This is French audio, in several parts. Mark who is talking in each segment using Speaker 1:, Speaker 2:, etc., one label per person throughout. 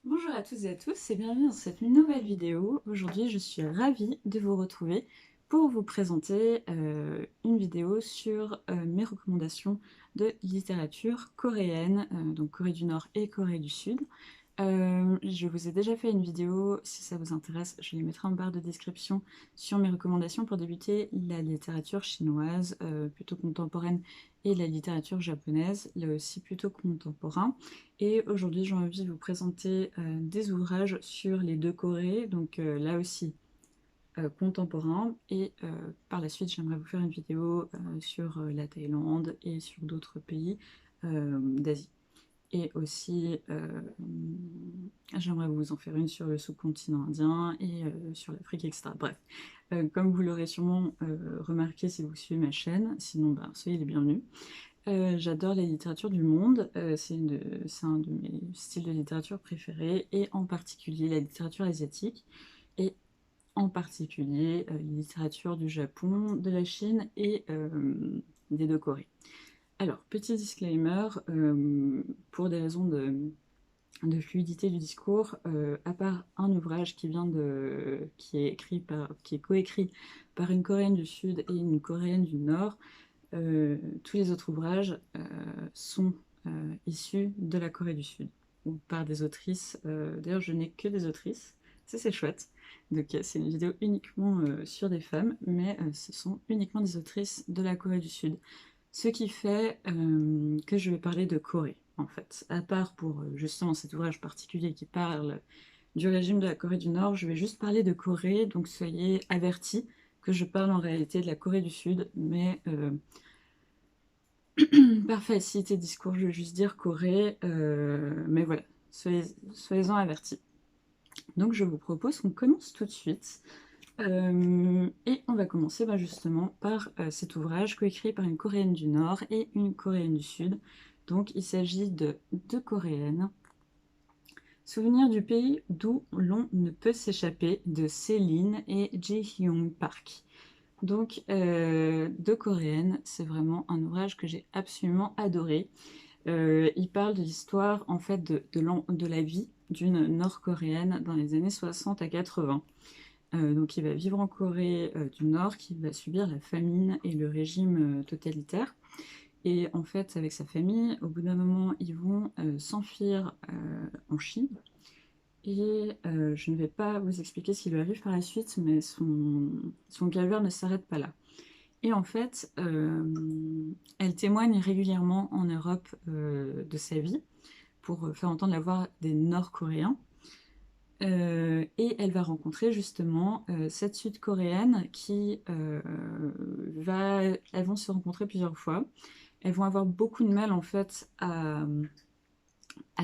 Speaker 1: Bonjour à toutes et à tous et bienvenue dans cette nouvelle vidéo. Aujourd'hui, je suis ravie de vous retrouver pour vous présenter une vidéo sur mes recommandations de littérature coréenne, donc Corée du Nord et Corée du Sud. Je vous ai déjà fait une vidéo, si ça vous intéresse, je les mettrai en barre de description sur mes recommandations pour débuter la littérature chinoise, plutôt contemporaine, et la littérature japonaise, là aussi plutôt contemporain. Et aujourd'hui, j'ai envie de vous présenter des ouvrages sur les deux Corées, donc là aussi contemporain. Et par la suite, j'aimerais vous faire une vidéo sur la Thaïlande et sur d'autres pays d'Asie. Et aussi, j'aimerais vous en faire une sur le sous-continent indien et sur l'Afrique, etc. Bref, comme vous l'aurez sûrement remarqué si vous suivez ma chaîne, sinon ben, soyez les bienvenus. J'adore la littérature du monde, c'est un de mes styles de littérature préférés, et en particulier la littérature asiatique, et en particulier la littérature du Japon, de la Chine et des deux Corées. Alors, petit disclaimer, pour des raisons de fluidité du discours, à part un ouvrage qui est coécrit par une Coréenne du Sud et une Coréenne du Nord, tous les autres ouvrages sont issus de la Corée du Sud, ou par des autrices. D'ailleurs, je n'ai que des autrices, ça c'est chouette. Donc c'est une vidéo uniquement sur des femmes, mais ce sont uniquement des autrices de la Corée du Sud. Ce qui fait que je vais parler de Corée, en fait. À part pour justement cet ouvrage particulier qui parle du régime de la Corée du Nord, je vais juste parler de Corée, donc soyez avertis que je parle en réalité de la Corée du Sud, mais par facilité de discours, je vais juste dire Corée, mais voilà, soyez-en avertis. Donc je vous propose qu'on commence tout de suite. Et on va commencer justement par cet ouvrage coécrit par une Coréenne du Nord et une Coréenne du Sud. Donc il s'agit de deux Coréennes. Souvenir du pays d'où l'on ne peut s'échapper, de Céline et Ji-hyun Park. Donc deux Coréennes, c'est vraiment un ouvrage que j'ai absolument adoré. Il parle de l'histoire en fait de la vie d'une Nord-Coréenne dans les années 60 à 80. Donc il va vivre en Corée du Nord, qui va subir la famine et le régime totalitaire. Et en fait, avec sa famille, au bout d'un moment, ils vont s'enfuir en Chine. Et je ne vais pas vous expliquer ce qui lui arrive par la suite, mais son calvaire ne s'arrête pas là. Et en fait, elle témoigne régulièrement en Europe de sa vie pour faire entendre la voix des Nord-Coréens. Et elle va rencontrer justement cette Sud-Coréenne elles vont se rencontrer plusieurs fois. Elles vont avoir beaucoup de mal en fait à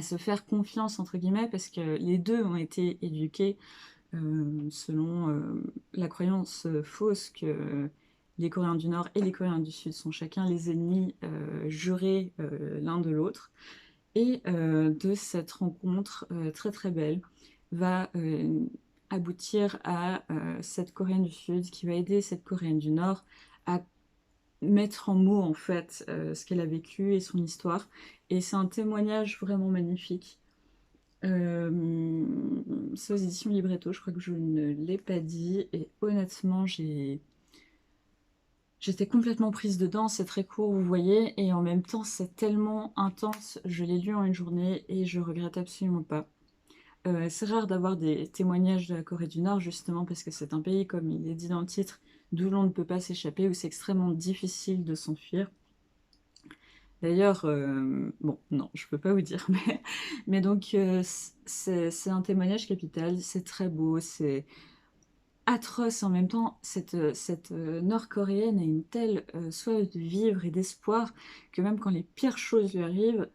Speaker 1: se faire confiance entre guillemets parce que les deux ont été éduquées selon la croyance fausse que les Coréens du Nord et les Coréens du Sud sont chacun les ennemis jurés l'un de l'autre. Et de cette rencontre très très belle va aboutir à cette Coréenne du Sud qui va aider cette Coréenne du Nord à mettre en mots en fait ce qu'elle a vécu et son histoire. Et c'est un témoignage vraiment magnifique. C'est aux éditions Libretto, je crois que je ne l'ai pas dit, et honnêtement j'étais complètement prise dedans. C'est très court, vous voyez, et en même temps c'est tellement intense. Je l'ai lu en une journée et je regrette absolument pas. C'est rare d'avoir des témoignages de la Corée du Nord, justement parce que c'est un pays, comme il est dit dans le titre, d'où l'on ne peut pas s'échapper, où c'est extrêmement difficile de s'enfuir. D'ailleurs, bon, non, je peux pas vous dire, mais donc c'est un témoignage capital, c'est très beau, c'est atroce en même temps. Cette Nord-Coréenne a une telle soif de vivre et d'espoir que même quand les pires choses lui arrivent,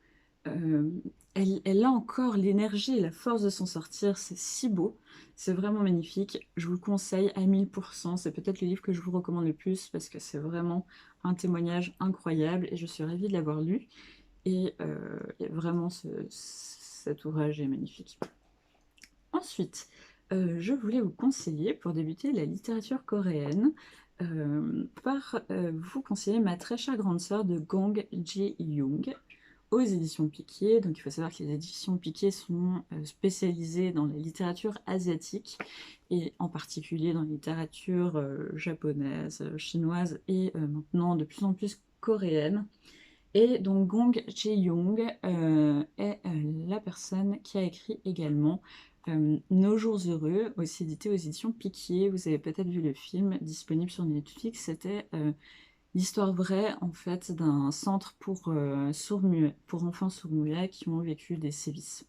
Speaker 1: euh, elle a encore l'énergie et la force de s'en sortir. C'est si beau, c'est vraiment magnifique. Je vous le conseille à 1000%. C'est peut-être le livre que je vous recommande le plus parce que c'est vraiment un témoignage incroyable et je suis ravie de l'avoir lu. Et vraiment, cet ouvrage est magnifique. Ensuite, je voulais vous conseiller, pour débuter la littérature coréenne, vous conseiller Ma très chère grande sœur de Gong Ji-young, aux éditions Piquier. Donc il faut savoir que les éditions Piquier sont spécialisées dans la littérature asiatique et en particulier dans la littérature japonaise, chinoise et maintenant de plus en plus coréenne. Et donc Gong Jae-young est la personne qui a écrit également Nos jours heureux, aussi édité aux éditions Piquier. Vous avez peut-être vu le film disponible sur Netflix. C'était l'histoire vraie en fait d'un centre pour sourds-muets, pour enfants sourds-muets qui ont vécu des sévices.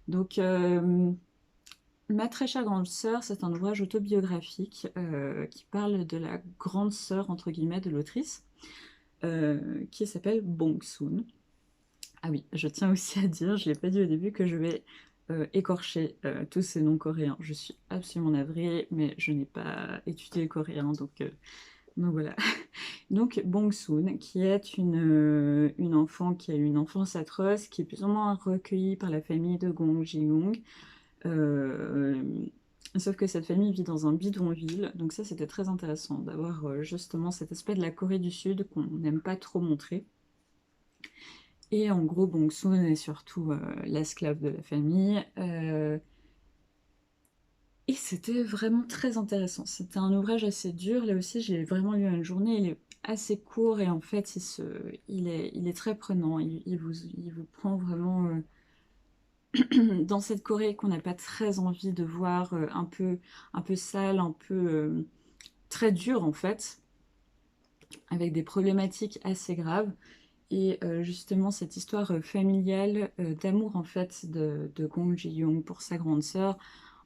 Speaker 1: Donc Ma très chère grande sœur, c'est un ouvrage autobiographique qui parle de la grande sœur entre guillemets de l'autrice. Qui s'appelle Bong Soon. Ah oui, je tiens aussi à dire, je ne l'ai pas dit au début, que je vais écorcher tous ces noms coréens. Je suis absolument navrée, mais je n'ai pas étudié le coréen, donc voilà. Donc Bong Soon, qui est une enfant qui a eu une enfance atroce, qui est plus ou moins recueillie par la famille de Gong Ji-young. Sauf que cette famille vit dans un bidonville, donc ça c'était très intéressant d'avoir justement cet aspect de la Corée du Sud qu'on n'aime pas trop montrer. Et en gros, Bong Soon est surtout l'esclave de la famille. Et c'était vraiment très intéressant. C'était un ouvrage assez dur. Là aussi, j'ai vraiment lu une journée. Il est assez court et en fait, il est très prenant. Il vous prend vraiment dans cette Corée qu'on n'a pas très envie de voir, un peu sale, un peu très dure en fait, avec des problématiques assez graves. Et justement, cette histoire familiale, d'amour en fait de Gong Ji-young pour sa grande sœur,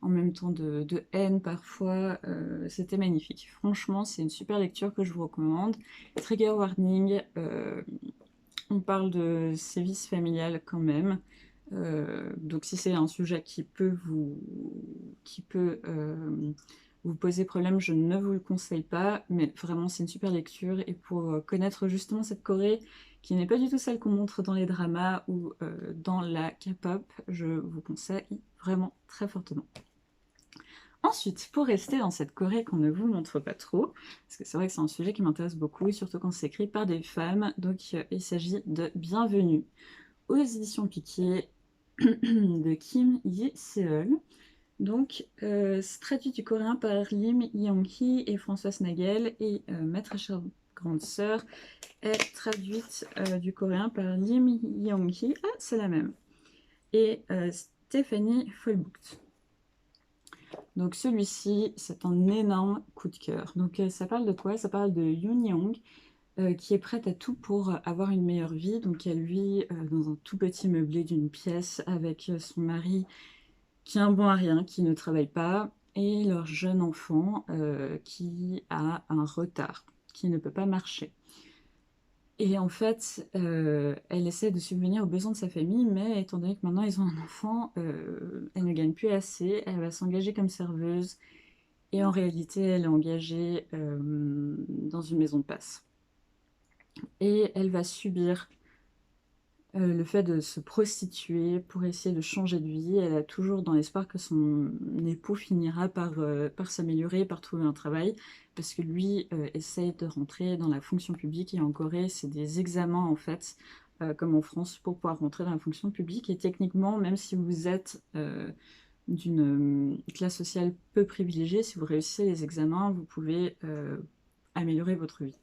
Speaker 1: en même temps de haine parfois, c'était magnifique. Franchement, c'est une super lecture que je vous recommande. Trigger warning, on parle de sévices familiales quand même. Donc si c'est un sujet qui peut vous poser problème, je ne vous le conseille pas, mais vraiment c'est une super lecture. Et pour connaître justement cette Corée, qui n'est pas du tout celle qu'on montre dans les dramas ou dans la K-pop, je vous conseille vraiment très fortement. Ensuite, pour rester dans cette Corée qu'on ne vous montre pas trop, parce que c'est vrai que c'est un sujet qui m'intéresse beaucoup, surtout quand c'est écrit par des femmes, donc il s'agit de Bienvenue aux éditions Piquier de Kim Yi-seol. Donc, c'est traduit du coréen par Lim Young-hee et Françoise Nagel, et ma très chère grande sœur est traduite du coréen par Lim Young-hee, ah c'est la même, et Stéphanie Folbucht. Donc celui-ci, c'est un énorme coup de cœur. Donc ça parle de quoi? Ça parle de Yoon Young, qui est prête à tout pour avoir une meilleure vie. Donc elle vit dans un tout petit meublé d'une pièce avec son mari qui est un bon à rien, qui ne travaille pas, et leur jeune enfant qui a un retard, qui ne peut pas marcher. Et en fait, elle essaie de subvenir aux besoins de sa famille, mais étant donné que maintenant ils ont un enfant, elle ne gagne plus assez, elle va s'engager comme serveuse, et en réalité, elle est engagée dans une maison de passe. Et elle va subir le fait de se prostituer pour essayer de changer de vie. Elle a toujours dans l'espoir que son époux finira par s'améliorer, par trouver un travail, parce que lui essaye de rentrer dans la fonction publique. Et en Corée, c'est des examens en fait, comme en France, pour pouvoir rentrer dans la fonction publique. Et techniquement, même si vous êtes d'une classe sociale peu privilégiée, si vous réussissez les examens, vous pouvez améliorer votre vie.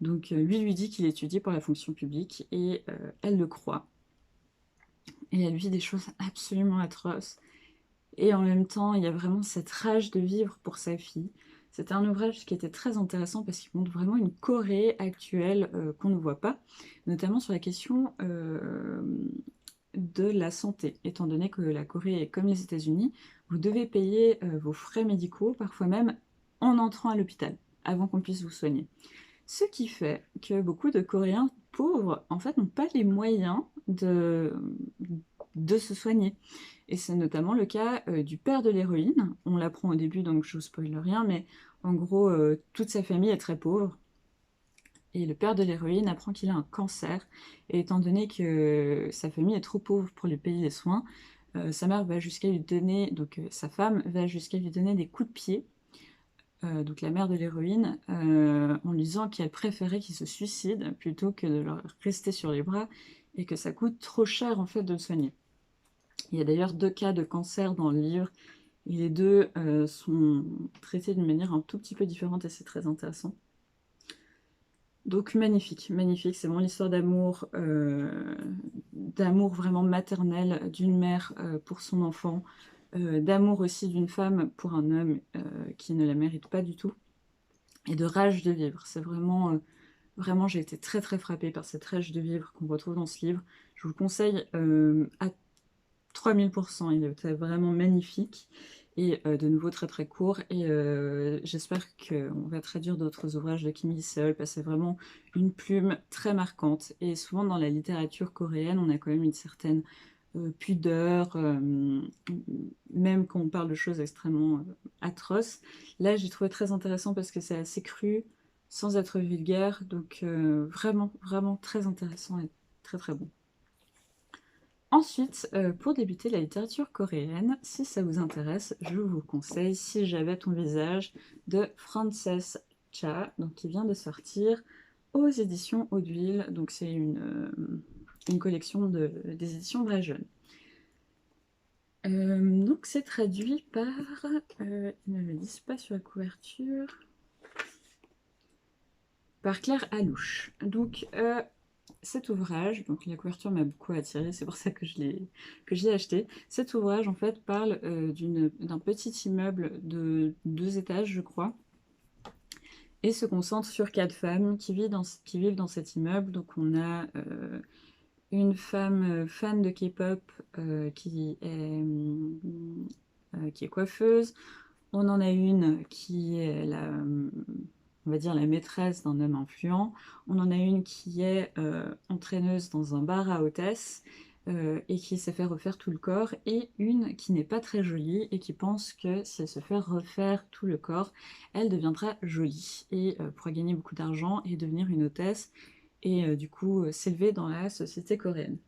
Speaker 1: Donc lui dit qu'il étudie pour la fonction publique et elle le croit. Et elle vit des choses absolument atroces. Et en même temps, il y a vraiment cette rage de vivre pour sa fille. C'était un ouvrage qui était très intéressant parce qu'il montre vraiment une Corée actuelle qu'on ne voit pas, notamment sur la question de la santé, étant donné que la Corée est comme les États-Unis, vous devez payer vos frais médicaux, parfois même en entrant à l'hôpital, avant qu'on puisse vous soigner. Ce qui fait que beaucoup de Coréens pauvres, en fait, n'ont pas les moyens de se soigner. Et c'est notamment le cas du père de l'héroïne. On l'apprend au début, donc je vous spoile rien, mais en gros, toute sa famille est très pauvre. Et le père de l'héroïne apprend qu'il a un cancer. Et étant donné que sa famille est trop pauvre pour lui payer les soins, sa mère va jusqu'à lui donner, donc sa femme va jusqu'à lui donner des coups de pied, donc la mère de l'héroïne, en lui disant qu'elle préférait qu'il se suicide plutôt que de rester sur les bras et que ça coûte trop cher en fait de le soigner. Il y a d'ailleurs 2 cas de cancer dans le livre, et les deux sont traités d'une manière un tout petit peu différente et c'est très intéressant. Donc magnifique, magnifique, c'est vraiment l'histoire d'amour, d'amour vraiment maternel d'une mère pour son enfant, d'amour aussi d'une femme pour un homme qui ne la mérite pas du tout, et de rage de vivre. C'est vraiment, vraiment, j'ai été très très frappée par cette rage de vivre qu'on retrouve dans ce livre. Je vous le conseille à 3000%, il était vraiment magnifique et de nouveau très très court, et j'espère qu'on va traduire d'autres ouvrages de Kim Il-seol parce que c'est vraiment une plume très marquante, et souvent dans la littérature coréenne on a quand même une certaine pudeur, même quand on parle de choses extrêmement atroces. Là j'ai trouvé très intéressant parce que c'est assez cru sans être vulgaire, donc vraiment vraiment très intéressant et très très bon. Ensuite, pour débuter la littérature coréenne, si ça vous intéresse, je vous conseille Si j'avais ton visage de Frances Cha, donc qui vient de sortir aux éditions Hauteville. Donc c'est une collection des éditions Vrai Jeune. Donc c'est traduit par, ils ne le disent pas sur la couverture, par Claire Alouche. Donc cet ouvrage, donc la couverture m'a beaucoup attirée, c'est pour ça que je l'ai acheté. Cet ouvrage, en fait, parle d'un petit immeuble de 2 étages, je crois, et se concentre sur 4 femmes qui vivent dans cet immeuble. Donc on a une femme fan de K-pop qui est coiffeuse. On en a une qui est on va dire la maîtresse d'un homme influent. On en a une qui est entraîneuse dans un bar à hôtesse et qui s'est fait refaire tout le corps. Et une qui n'est pas très jolie et qui pense que si elle se fait refaire tout le corps, elle deviendra jolie et pourra gagner beaucoup d'argent et devenir une hôtesse et du coup s'élever dans la société coréenne.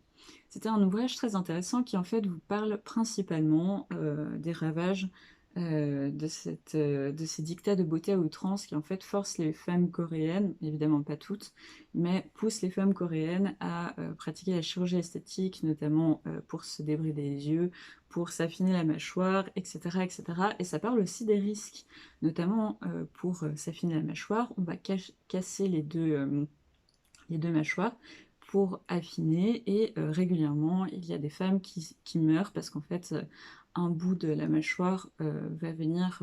Speaker 1: C'était un ouvrage très intéressant qui en fait vous parle principalement des ravages de ces dictats de beauté à outrance qui en fait forcent les femmes coréennes, évidemment pas toutes, mais poussent les femmes coréennes à pratiquer la chirurgie esthétique, notamment pour se débrider les yeux, pour s'affiner la mâchoire, etc., etc. Et ça parle aussi des risques, notamment pour s'affiner la mâchoire, on va casser les deux mâchoires pour affiner, et régulièrement il y a des femmes qui meurent parce qu'en fait un bout de la mâchoire va venir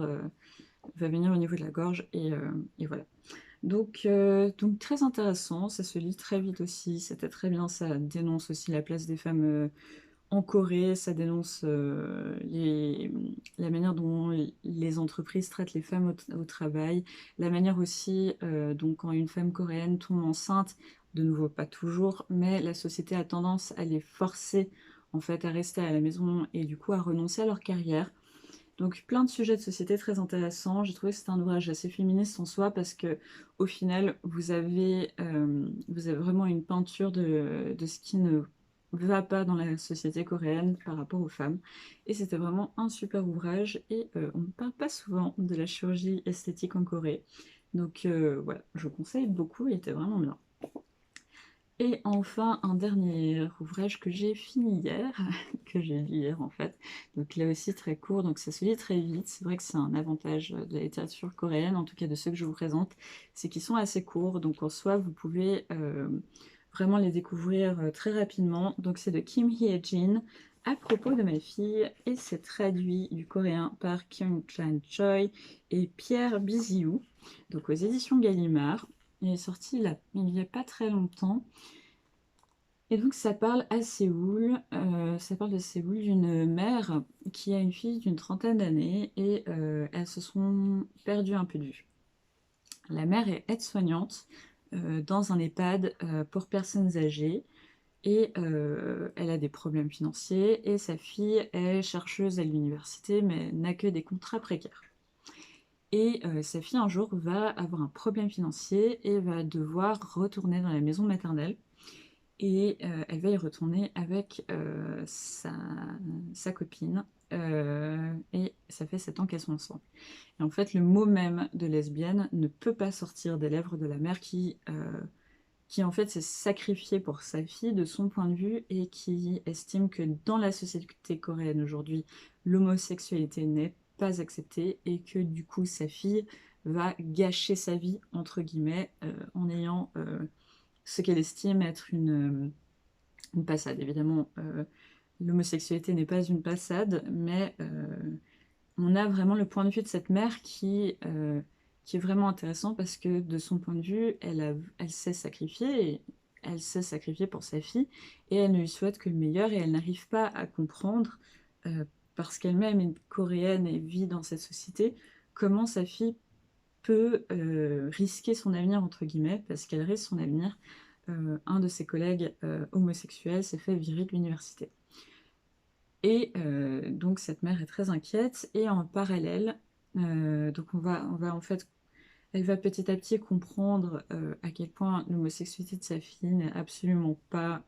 Speaker 1: au niveau de la gorge, et voilà. Donc très intéressant, ça se lit très vite aussi, c'était très bien, ça dénonce aussi la place des femmes en Corée, ça dénonce la manière dont les entreprises traitent les femmes au travail, la manière aussi dont quand une femme coréenne tombe enceinte, de nouveau pas toujours, mais la société a tendance à les forcer en fait à rester à la maison et du coup à renoncer à leur carrière. Donc plein de sujets de société très intéressants. J'ai trouvé que c'était un ouvrage assez féministe en soi parce que au final vous avez vraiment une peinture de ce qui ne va pas dans la société coréenne par rapport aux femmes. Et c'était vraiment un super ouvrage, et on ne parle pas souvent de la chirurgie esthétique en Corée. Donc voilà, je vous conseille beaucoup, il était vraiment bien. Et enfin, un dernier ouvrage que j'ai fini hier, que j'ai lu hier en fait. Donc là aussi très court, donc ça se lit très vite. C'est vrai que c'est un avantage de la littérature coréenne, en tout cas de ceux que je vous présente, c'est qu'ils sont assez courts. Donc en soi, vous pouvez vraiment les découvrir très rapidement. Donc c'est de Kim Hye-jin, À propos de ma fille, et c'est traduit du coréen par Kyung-chan Choi et Pierre Biziou, donc aux éditions Gallimard. Il est sorti là, il n'y a pas très longtemps. Et donc ça parle à Séoul, ça parle de Séoul, d'une mère qui a une fille d'une trentaine d'années, et elles se sont perdues un peu de vue. La mère est aide-soignante dans un EHPAD pour personnes âgées, et elle a des problèmes financiers, et sa fille est chercheuse à l'université mais n'a que des contrats précaires. Et sa fille un jour va avoir un problème financier et va devoir retourner dans la maison maternelle. Et elle va y retourner avec sa copine. Et ça fait 7 ans qu'elles sont ensemble. Et en fait, le mot même de lesbienne ne peut pas sortir des lèvres de la mère qui en fait s'est sacrifié pour sa fille de son point de vue et qui estime que dans la société coréenne aujourd'hui, l'homosexualité n'est pas acceptée et que du coup sa fille va gâcher sa vie, entre guillemets, en ayant ce qu'elle estime être une passade. Évidemment, l'homosexualité n'est pas une passade, mais on a vraiment le point de vue de cette mère qui est vraiment intéressant parce que de son point de vue, elle s'est sacrifiée, et elle s'est sacrifiée pour sa fille, et elle ne lui souhaite que le meilleur, et elle n'arrive pas à comprendre, parce qu'elle-même est coréenne et vit dans cette société, comment sa fille peut risquer son avenir, entre guillemets, parce qu'elle risque son avenir. Un de ses collègues homosexuels s'est fait virer de l'université. Et donc cette mère est très inquiète, et en parallèle, donc on va en fait, elle va petit à petit comprendre à quel point l'homosexualité de sa fille n'est absolument pas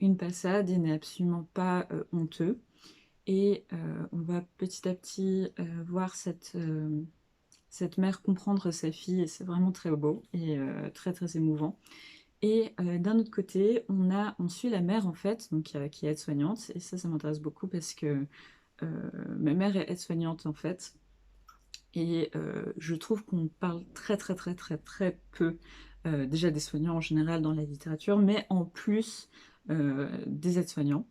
Speaker 1: une passade et n'est absolument pas honteux. Et on va petit à petit voir cette mère comprendre sa fille, et c'est vraiment très beau et très très émouvant. Et d'un autre côté, on suit la mère en fait, donc qui est aide-soignante, et ça m'intéresse beaucoup parce que ma mère est aide-soignante en fait, et je trouve qu'on parle très très très très très peu déjà des soignants en général dans la littérature, mais en plus des aides-soignants.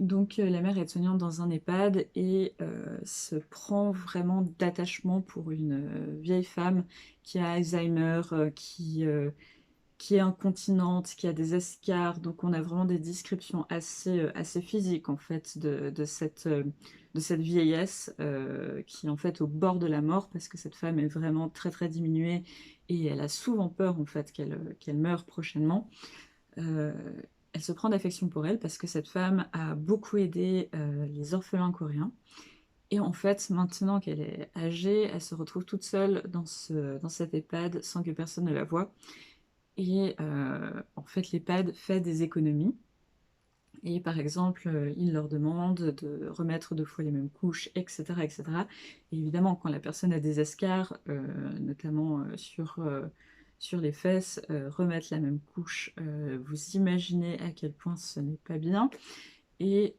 Speaker 1: Donc la mère est aide-soignante dans un EHPAD et se prend vraiment d'attachement pour une vieille femme qui a Alzheimer, qui est incontinente, qui a des escarres. Donc on a vraiment des descriptions assez physiques en fait de cette vieillesse qui est en fait au bord de la mort, parce que cette femme est vraiment très très diminuée et elle a souvent peur en fait qu'elle meure prochainement. Euh, Elle se prend d'affection pour elle parce que cette femme a beaucoup aidé les orphelins coréens. Et en fait, maintenant qu'elle est âgée, elle se retrouve toute seule dans cet EHPAD sans que personne ne la voie. Et en fait, l'EHPAD fait des économies. Et par exemple, il leur demande de remettre 2 fois les mêmes couches, etc., etc. Et évidemment, quand la personne a des escarres, notamment sur les fesses, remettre la même couche, vous imaginez à quel point ce n'est pas bien. Et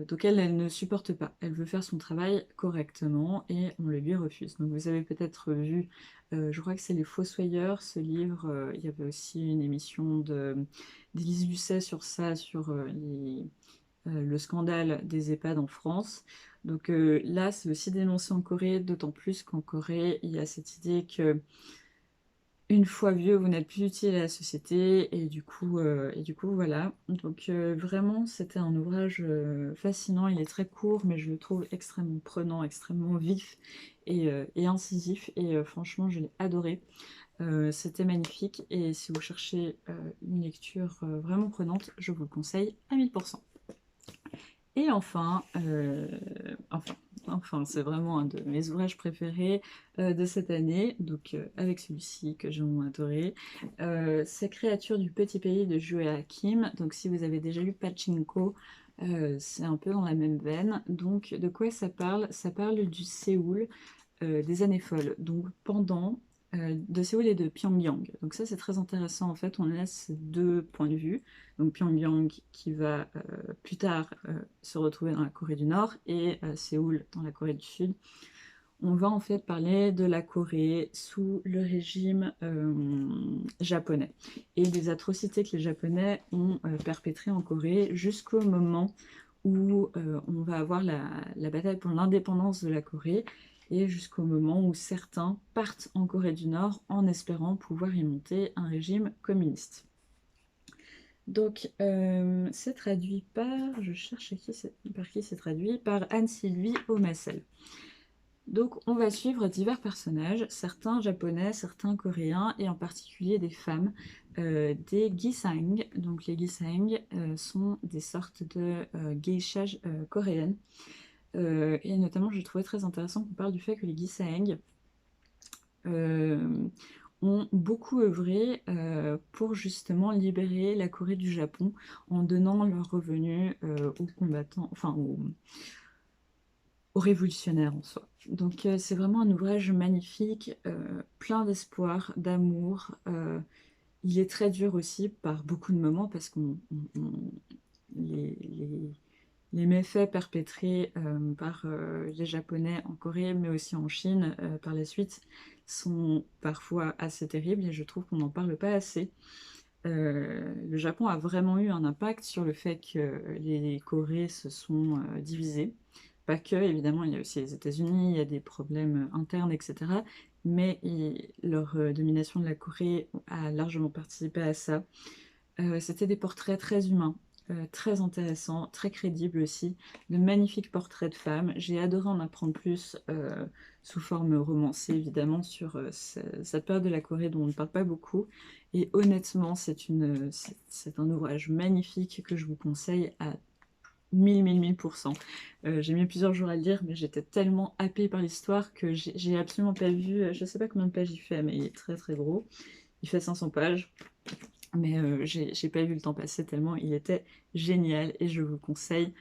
Speaker 1: donc elle ne supporte pas. Elle veut faire son travail correctement et on le lui refuse. Donc vous avez peut-être vu, je crois que c'est Les Fossoyeurs, ce livre. Il y avait aussi une émission d'Élise Lucet sur ça, sur le scandale des EHPAD en France. Donc là, c'est aussi dénoncé en Corée, d'autant plus qu'en Corée, il y a cette idée que une fois vieux, vous n'êtes plus utile à la société, et du coup voilà. Donc vraiment, c'était un ouvrage fascinant. Il est très court, mais je le trouve extrêmement prenant, extrêmement vif et incisif. Et franchement, je l'ai adoré. C'était magnifique. Et si vous cherchez une lecture vraiment prenante, je vous le conseille à 1000%. Et enfin, c'est vraiment un de mes ouvrages préférés de cette année, donc avec celui-ci que j'ai vraiment adoré. Ces créatures du petit pays de Joachim. Donc si vous avez déjà lu Pachinko, c'est un peu dans la même veine. Donc de quoi ça parle? Ça parle du Séoul des années folles, donc pendant de Séoul et de Pyongyang. Donc ça c'est très intéressant en fait, on a ces 2 points de vue. Donc Pyongyang qui va plus tard se retrouver dans la Corée du Nord, et Séoul dans la Corée du Sud. On va en fait parler de la Corée sous le régime japonais et des atrocités que les Japonais ont perpétrées en Corée jusqu'au moment où on va avoir la bataille pour l'indépendance de la Corée, et jusqu'au moment où certains partent en Corée du Nord en espérant pouvoir y monter un régime communiste. Donc, c'est traduit par, je cherche par qui c'est traduit, par Anne-Sylvie Aumassel. Donc, on va suivre divers personnages, certains japonais, certains coréens, et en particulier des femmes, des gisang. Donc, les gisang sont des sortes de geishas coréennes. Et notamment, je trouvais très intéressant qu'on parle du fait que les gisang ont beaucoup œuvré pour justement libérer la Corée du Japon en donnant leurs revenus aux combattants, enfin aux révolutionnaires en soi. Donc c'est vraiment un ouvrage magnifique, plein d'espoir, d'amour. Il est très dur aussi par beaucoup de moments parce qu'on les, les- les méfaits perpétrés par les Japonais en Corée, mais aussi en Chine par la suite, sont parfois assez terribles et je trouve qu'on n'en parle pas assez. Le Japon a vraiment eu un impact sur le fait que les Corées se sont divisées. Pas que, évidemment, il y a aussi les États-Unis, il y a des problèmes internes, etc. Mais leur domination de la Corée a largement participé à ça. C'était des portraits très humains, très intéressants, très crédibles aussi, de magnifiques portraits de femmes. J'ai adoré en apprendre plus sous forme romancée, évidemment, sur cette période de la Corée dont on ne parle pas beaucoup. Et honnêtement, c'est un ouvrage magnifique que je vous conseille à 1000%. J'ai mis plusieurs jours à le lire, mais j'étais tellement happée par l'histoire que j'ai absolument pas vu, je sais pas combien de pages il fait, mais il est très très gros. Il fait 500 pages. Mais j'ai pas vu le temps passer tellement il était génial et je vous le conseille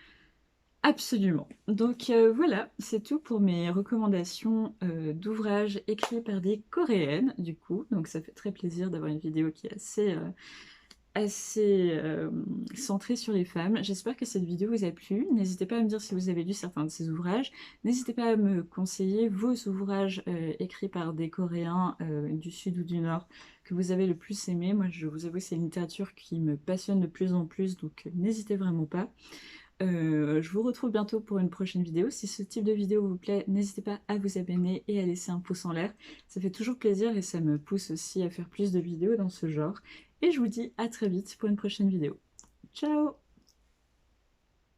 Speaker 1: absolument. Donc voilà, c'est tout pour mes recommandations d'ouvrages écrits par des Coréennes, du coup. Donc ça fait très plaisir d'avoir une vidéo qui est assez centrée sur les femmes. J'espère que cette vidéo vous a plu. N'hésitez pas à me dire si vous avez lu certains de ces ouvrages. N'hésitez pas à me conseiller vos ouvrages écrits par des Coréens du Sud ou du Nord que vous avez le plus aimé. Moi, je vous avoue que c'est une littérature qui me passionne de plus en plus, donc n'hésitez vraiment pas. Je vous retrouve bientôt pour une prochaine vidéo. Si ce type de vidéo vous plaît, n'hésitez pas à vous abonner et à laisser un pouce en l'air. Ça fait toujours plaisir et ça me pousse aussi à faire plus de vidéos dans ce genre. Et je vous dis à très vite pour une prochaine vidéo. Ciao!